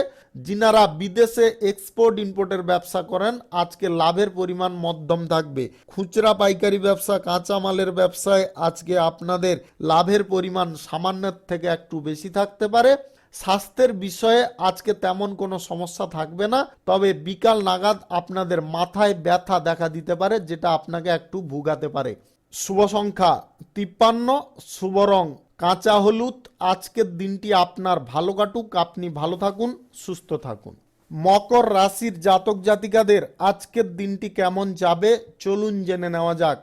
Speaker 1: যিনারা বিদেশে এক্সপোর্ট ইম্পোর্টের ব্যবসা করেন আজকে লাভের পরিমাণ মধ্যম থাকবে। খুচরা পাইকারি ব্যবসা, কাঁচামালের ব্যবসায় আজকে আপনাদের লাভের পরিমাণ সামান্যের থেকে একটু বেশি থাকতে পারে। স্বাস্থ্যের বিষয়ে আজকে তেমন কোনো সমস্যা থাকবে না, তবে বিকাল নাগাদ আপনাদের মাথায় ব্যথা দেখা দিতে পারে যেটা আপনাকে একটু ভুগাতে পারে। শুভ সংখ্যা 53, শুভ রং কাঁচা হলুদ। আজকের দিনটি আপনার ভালো কাটুক, আপনি ভালো থাকুন, সুস্থ থাকুন। মকর রাশির জাতক জাতিকাদের আজকের দিনটি কেমন যাবে চলুন জেনে নেওয়া যাক।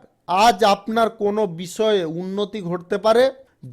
Speaker 1: আজ আপনার কোনো বিষয়ে উন্নতি ঘটতে পারে।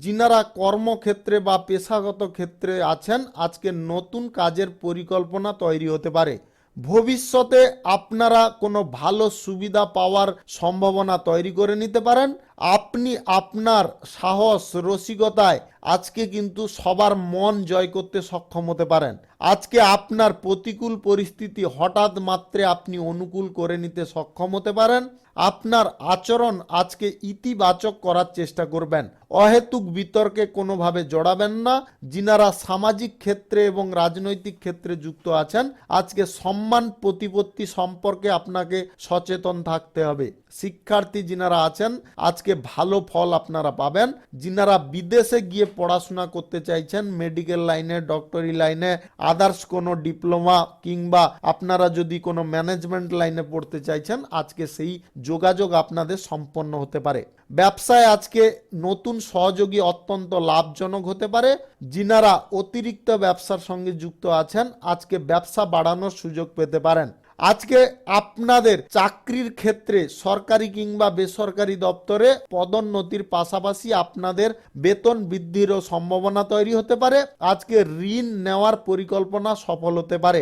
Speaker 1: যিনারা কর্মক্ষেত্রে বা পেশাগত ক্ষেত্রে আছেন আজকে নতুন কাজের পরিকল্পনা তৈরি হতে পারে। ভবিষ্যতে আপনারা কোনো ভালো সুবিধা পাওয়ার সম্ভাবনা তৈরি করে নিতে পারেন। আপনি আপনার সাহস রসিকতায় আজকে কিন্তু সবার মন জয় করতে সক্ষম হতে পারেন। আজকে আপনার প্রতিকূল পরিস্থিতি হঠাৎ মাত্রে আপনি অনুকূল করে নিতে সক্ষম হতে পারেন। আপনার আচরণ আজকে ইতিবাচক করার চেষ্টা করবেন। অহেতুক বিতর্কে কোনোভাবে জড়াবেন না। যিনারা সামাজিক ক্ষেত্রে এবং রাজনৈতিক ক্ষেত্রে যুক্ত আছেন আজকে সম্মান প্রতিপত্তি সম্পর্কে আপনাকে সচেতন থাকতে হবে। শিক্ষার্থী যিনারা আছেন আজকে ভালো ফল আপনারা পাবেন। যিনারা বিদেশে গিয়ে পড়াশোনা করতে চাইছেন মেডিকেল লাইনে, ডক্টরি লাইনে, আদার্স কোনো ডিপ্লোমা কিংবা আপনারা যদি কোনো ম্যানেজমেন্ট লাইনে পড়তে চাইছেন আজকে সেই যোগাযোগ আপনাদের সম্পন্ন হতে পারে। ব্যবসায় আজকে নতুন সহযোগী অত্যন্ত লাভজনক হতে পারে। যিনারা অতিরিক্ত ব্যবসার সঙ্গে যুক্ত আছেন আজকে ব্যবসা বাড়ানোর সুযোগ পেতে পারেন। আজকে আপনাদের চাকরির ক্ষেত্রে সরকারি কিংবা বেসরকারি দপ্তরে পদোন্নতির পাশাপাশি আপনাদের বেতন বৃদ্ধিরও সম্ভাবনা তৈরি হতে পারে। আজকে ঋণ নেওয়ার পরিকল্পনা সফল হতে পারে।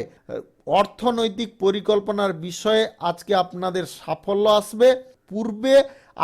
Speaker 1: অর্থনৈতিক পরিকল্পনার বিষয়ে আজকে আপনাদের সাফল্য আসবে। পূর্বে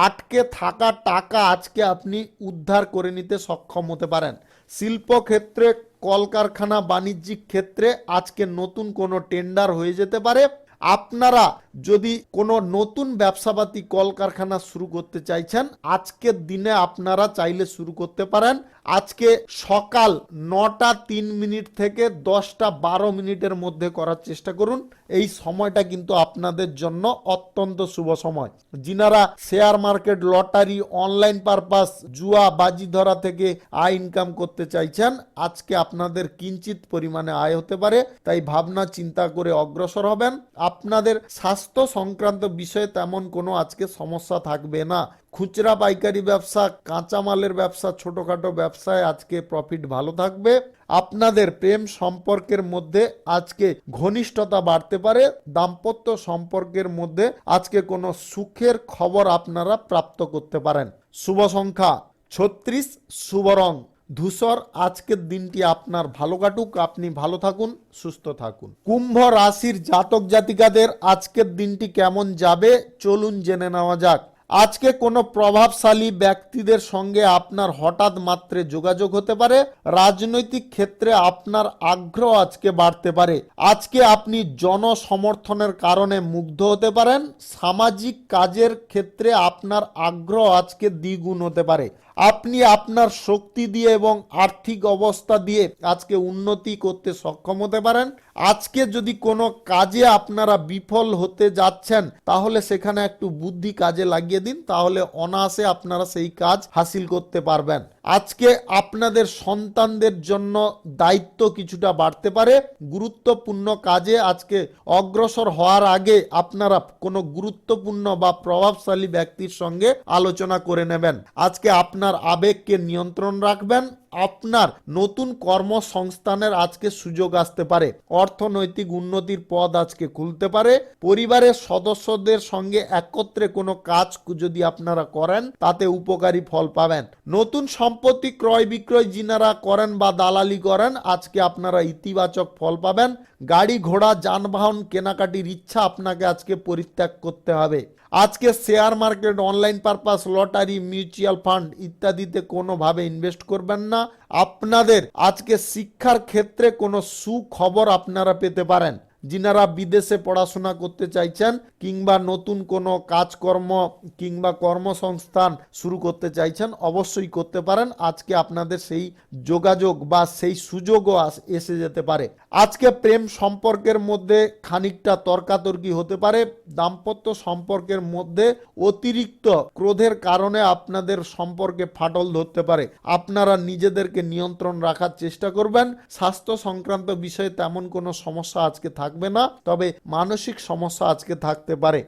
Speaker 1: আটকে থাকা টাকা আজকে আপনি উদ্ধার করে নিতে সক্ষম হতে পারেন। শিল্পক্ষেত্রে, কলকারখানা, বাণিজ্যিক ক্ষেত্রে আজকে নতুন কোনো টেন্ডার হয়ে যেতে পারে। আপনারা যদি কোনো নতুন ব্যবসাপাতি কলকারখানা শুরু করতে চাইছেন, আজকের দিনে আপনারা চাইলে শুরু করতে পারেন। আজকে সকাল 9টা 3 মিনিট থেকে 10টা 12 মিনিটের মধ্যে করার চেষ্টা করুন। এই সময়টা কিন্তু আপনাদের জন্য অত্যন্ত শুভ সময়। যিনারা share market, lottery, online purpose, জুয়া, বাজি ধরা থেকে আয় ইনকাম করতে চাইছেন, আজকে আপনাদের কিঞ্চিত পরিমাণে আয় হতে পারে। তাই ভাবনা চিন্তা করে অগ্রসর হবেন। আপনাদের স্বাস্থ্য সংক্রান্ত বিষয়ে তেমন কোনো আজকে সমস্যা থাকবে না। খুচরা পাইকারি ব্যবসা, কাঁচামালের ব্যবসা, ছোটখাটো ব্যবসায় আজকে প্রফিট ভালো থাকবে। আপনাদের প্রেম সম্পর্কের মধ্যে আজকে ঘনিষ্ঠতা বাড়তে পারে। দাম্পত্য সম্পর্কের মধ্যে আজকে কোনো সুখের খবর আপনারা প্রাপ্ত করতে পারেন। শুভ সংখ্যা 36, শুভ রং ধূসর। আজকের দিনটি আপনার ভালো কাটুক, আপনি ভালো থাকুন, সুস্থ থাকুন। কুম্ভ রাশির জাতক জাতিকাদের আজকের দিনটি কেমন যাবে চলুন জেনে নেওয়া যাক। আজকে কোনো প্রভাবশালী ব্যক্তিদের সঙ্গে আপনার হঠাৎ মাত্রে যোগাযোগ হতে পারে। রাজনৈতিক ক্ষেত্রে আপনার আগ্রহ আজকে বাড়তে পারে। আজকে আপনি জনসমর্থনের কারণে মুগ্ধ হতে পারেন। সামাজিক কাজের ক্ষেত্রে আপনার আগ্রহ আজকে দ্বিগুণ হতে পারে। আপনি আপনার শক্তি দিয়ে এবং আর্থিক অবস্থা দিয়ে আজকে উন্নতি করতে সক্ষম হতে পারেন। আজকে যদি কোনো কাজে আপনারা বিফল হতে যাচ্ছেন, তাহলে সেখানে একটু বুদ্ধি কাজে লাগিয়ে দিন, তাহলে অনায়াসে আপনারা সেই কাজ হাসিল করতে পারবেন। আজকে আপনাদের সন্তানদের জন্য দায়িত্ব কিছুটা বাড়তে পারে। গুরুত্বপূর্ণ কাজে আজকে অগ্রসর হওয়ার আগে আপনারা কোনো গুরুত্বপূর্ণ বা প্রভাবশালী ব্যক্তির সঙ্গে আলোচনা করে নেবেন। আজকে আপনার আবেগকে নিয়ন্ত্রণ রাখবেন। আপনার নতুন কর্মসংস্থানের আজকে সুযোগ আসতে পারে। অর্থনৈতিক উন্নতির পথ আজকে খুলতে পারে। পরিবারের সদস্যদের সঙ্গে একত্রে কোনো কাজ যদি আপনারা করেন, তাতে উপকারী ফল পাবেন। নতুন সম্পত্তি ক্রয় বিক্রয় যিনারা করেন বা দালালি করেন, আজকে আপনারা ইতিবাচক ফল পাবেন। গাড়ি ঘোড়া যানবাহন কেনাকাটির ইচ্ছা আপনাকে আজকে পরিত্যাগ করতে হবে। আজকে share market, online purpose, lottery, mutual fund ইত্যাদিতে কোনোভাবে ইনভেস্ট করবেন না। আপনাদের আজকে শিক্ষার ক্ষেত্রে কোনো সুখবর আপনারা পেতে পারেন। যিনারা বিদেশে পড়াশোনা করতে চাইছেন কিংবা নতুন কোনো কাজকর্ম কিংবা কর্মসংস্থান শুরু করতে চাইছেন, অবশ্যই করতে পারেন। আজকে আপনাদের সেই যোগাযোগ বা সেই সুযোগও এসে যেতে পারে। আজকে প্রেম সম্পর্কের মধ্যে খানিকটা তর্কাতর্কি হতে পারে। দাম্পত্য সম্পর্কের মধ্যে অতিরিক্ত ক্রোধের কারণে আপনাদের সম্পর্কে ফাটল ধরতে পারে। আপনারা নিজেদেরকে নিয়ন্ত্রণ রাখার চেষ্টা করবেন। স্বাস্থ্য সংক্রান্ত বিষয়ে তেমন কোনো সমস্যা আজকে থাকবে না, তবে মানসিক সমস্যা আজকে থাকতে পারে।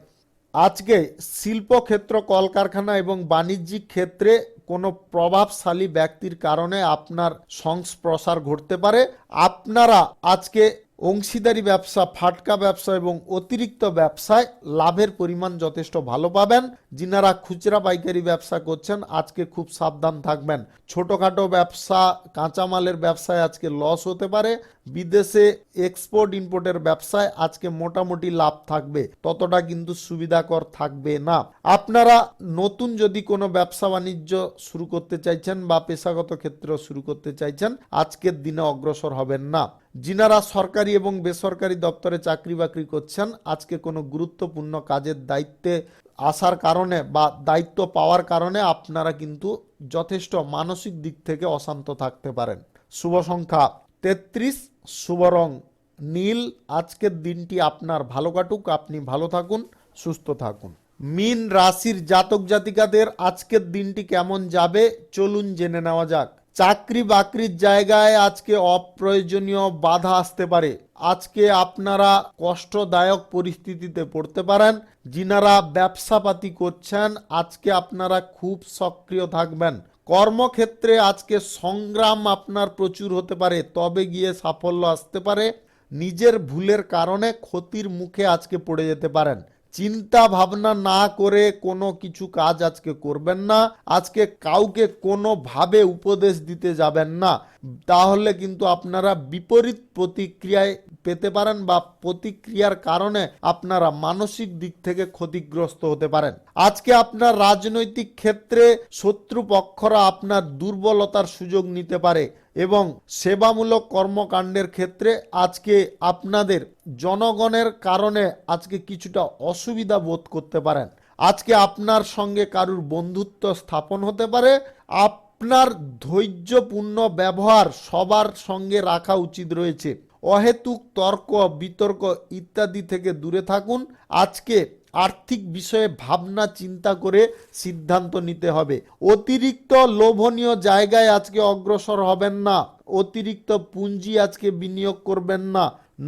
Speaker 1: আজকে শিল্পক্ষেত্র, কলকারখানা এবং বাণিজ্যিক ক্ষেত্রে কোনো প্রভাবশালী ব্যক্তির কারণে আপনার সংস্পর্শ ঘটতে পারে। আপনারা আজকে অংশীদারি ব্যবসা, ফাটকা ব্যবসা এবং অতিরিক্ত ব্যবসায় লাভের পরিমাণ যথেষ্ট ভালো পাবেন। যিনারা খুচরা পাইকারি ব্যবসা করছেন, আজকে খুব সাবধান থাকবেন। ছোটখাটো ব্যবসা, কাঁচামালের ব্যবসায় আজকে লস হতে পারে। বিদেশে এক্সপোর্ট ইম্পোর্টের ব্যবসায় আজকে মোটামুটি লাভ থাকবে, ততটা কিন্তু সুবিধাকর থাকবে না। আপনারা নতুন যদি কোনো ব্যবসা বাণিজ্য শুরু করতে চাইছেন বা পেশাগত ক্ষেত্রে শুরু করতে চাইছেন, আজকের দিনে অগ্রসর হবেন না। যিনারা সরকারি এবং বেসরকারি দপ্তরে চাকরি বাকরি করছেন, আজকে কোনো গুরুত্বপূর্ণ কাজের দায়িত্বে আসার কারণে বা দায়িত্ব পাওয়ার কারণে আপনারা কিন্তু যথেষ্ট মানসিক দিক থেকে অশান্ত থাকতে পারেন। শুভ সংখ্যা 33, শুভ রং নীল। আজকের দিনটি আপনার ভালো কাটুক, আপনি ভালো থাকুন, সুস্থ থাকুন। মীন রাশির জাতক জাতিকাদের আজকের দিনটি কেমন যাবে চলুন জেনে নেওয়া যাক। চাকরি বাকরির জায়গায় আজকে অপ্রয়োজনীয় বাধা আসতে পারে। আজকে আপনারা কষ্টদায়ক পরিস্থিতিতে পড়তে পারেন। যিনারা ব্যবসাপাতি করছেন, আজকে আপনারা খুব সক্রিয় থাকবেন। কর্মক্ষেত্রে আজকে সংগ্রাম আপনার প্রচুর হতে পারে, তবে গিয়ে সাফল্য আসতে পারে। নিজের ভুলের কারণে ক্ষতির মুখে আজকে পড়ে যেতে পারেন। চিন্তা ভাবনা না করে কোনো কিছু কাজ আজকে করবেন না। আজকে কাউকে কোনোভাবে উপদেশ দিতে যাবেন না। তাহলে কিন্তু আপনারা বিপরীত প্রতিক্রিয়ায় পেতে পারেন বা প্রতিক্রিয়ার কারণে আপনারা মানসিক দিক থেকে ক্ষতিগ্রস্ত হতে পারেন। আজকে আপনার রাজনৈতিক ক্ষেত্রে শত্রুপক্ষরা আপনার দুর্বলতার সুযোগ নিতে পারে এবং সেবামূলক কর্মকাণ্ডের ক্ষেত্রে আজকে আপনাদের জনগণের কারণে আজকে কিছুটা অসুবিধা বোধ করতে পারেন। আজকে আপনার সঙ্গে কারুর বন্ধুত্ব স্থাপন হতে পারে। আপনার ধৈর্যপূর্ণ ব্যবহার সবার সঙ্গে রাখা উচিত রয়েছে। অহেতুক তর্ক বিতর্ক ইত্যাদি থেকে দূরে থাকুন। আজকে আর্থিক বিষয়ে ভাবনা চিন্তা করে সিদ্ধান্ত নিতে হবে। অতিরিক্ত লোভনীয় জায়গায় আজকে অগ্রসর হবেন না। অতিরিক্ত পুঁজি আজকে বিনিয়োগ করবেন না।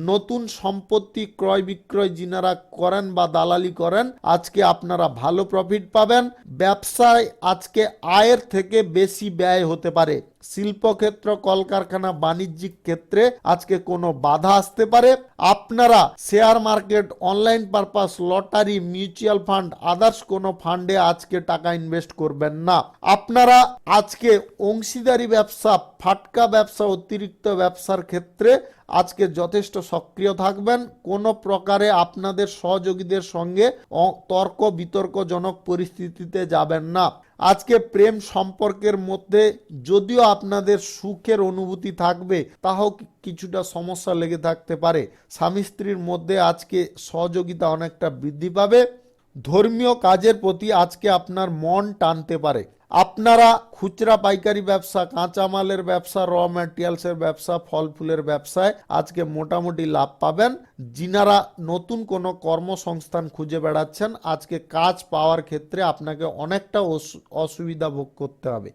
Speaker 1: নতুন সম্পত্তি ক্রয় বিক্রয় যিনারা করেন বা দালালি করেন আজকে আপনারা ভালো প্রফিট পাবেন। ব্যবসায় আজকে আয়ের থেকে বেশি ব্যয় হতে পারে। শিল্পক্ষেত্র কলকারখানা বাণিজ্যিক ক্ষেত্রে আজকে কোনো বাধা আসতে পারে। আপনারা share market online purpose lottery mutual fund others কোনো ফান্ডে আজকে টাকা ইনভেস্ট করবেন না। আপনারা আজকে অংশীদারি ব্যবসা ফাটকা ব্যবসা অতিরিক্ত ব্যবসার ক্ষেত্রে আজকে যথেষ্ট সক্রিয় থাকবেন। কোনো প্রকারে আপনাদের সহযোগীদের সঙ্গে তর্ক বিতর্কজনক পরিস্থিতিতে যাবেন না। আজকে প্রেম সম্পর্কের মধ্যে যদিও আপনাদের সুখের অনুভূতি থাকবে তাও কিছুটা সমস্যা লেগে থাকতে পারে। স্বামী স্ত্রীর মধ্যে আজকে সহযোগিতা অনেকটা বৃদ্ধি পাবে। ধর্মীয় কাজের প্রতি আজকে আপনার মন টানতে পারে। আপনারা খুচরা পাইকারি ব্যবসা কাঁচামালের ব্যবসা র ম্যাটেরিয়ালসের ব্যবসা ফল ফুলের ব্যবসায় আজকে মোটামুটি লাভ পাবেন। যিনারা নতুন কোনো কর্মসংস্থান খুঁজে বেড়াচ্ছেন আজকে কাজ পাওয়ার ক্ষেত্রে আপনাকে অনেকটা অসুবিধা ভোগ করতে হবে।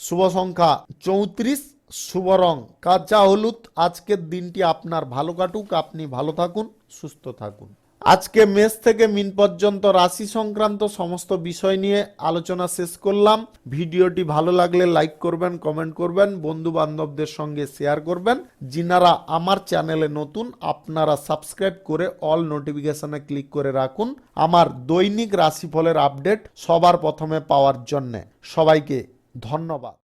Speaker 1: শুভ সংখ্যা 34, শুভ রং কাঁচা হলুদ। আজকের দিনটি আপনার ভালো কাটুক, আপনি ভালো থাকুন, সুস্থ থাকুন। আজকে মেষ থেকে মিন পর্যন্ত রাশি সংক্রান্ত সমস্ত বিষয় নিয়ে আলোচনা শেষ করলাম। ভিডিওটি ভালো লাগলে লাইক করবেন, কমেন্ট করবেন, বন্ধু বান্ধবদের সঙ্গে শেয়ার করবেন। যিনারা আমার চ্যানেলে নতুন আপনারা সাবস্ক্রাইব করে অল নোটিফিকেশনে ক্লিক করে রাখুন আমার দৈনিক রাশিফলের আপডেট সবার প্রথমে পাওয়ার জন্যে। সবাইকে ধন্যবাদ।